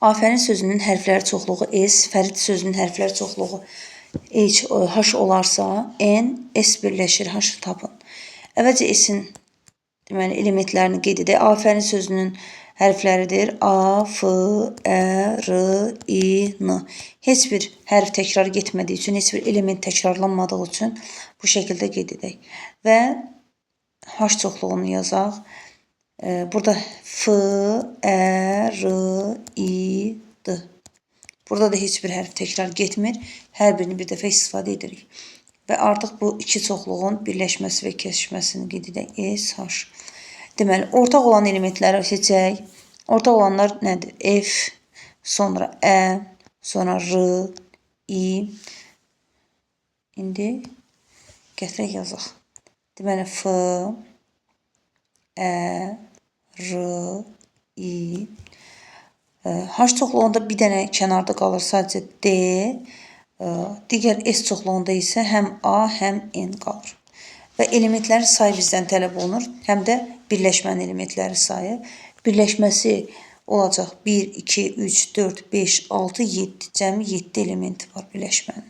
Afərin sözünün hərfləri çoxluğu S, Fərid sözünün hərfləri çoxluğu H, H olarsa, N, S birləşir, H tapın. Əvvəlcə S-in deməli elementlərini qeyd edək. Afərin sözünün hərfləridir. A, F, Ə, R, İ, N. Heç bir hərf təkrar getmədiyi üçün, heç bir element təkrarlanmadığı üçün bu şəkildə qeyd edək. Və H çoxluğunu yazaq. Burada F, Ə, R, İ, D. Burada da heç bir hərf təkrar getmir. Hər birini bir dəfə istifadə edirik. Və artıq bu iki çoxluğun birləşməsi və kəsişməsini qeyd edək. S, H. Deməli, ortaq olan elementləri seçək. Ortaq olanlar nədir? F, sonra Ə, sonra R, İ. İndi gətirək yazaq. Deməli, F, Ə, R, İ. H çoxluğunda bir dənə kənarda qalır sadəcə D. Digər S çoxluğunda isə həm A, həm N qalır. Və elementlərin sayı bizdən tələb olunur, həm də birləşmənin elementləri sayı. Birləşməsi olacaq 1, 2, 3, 4, 5, 6, 7. Cəmi 7 elementi var birləşmənin.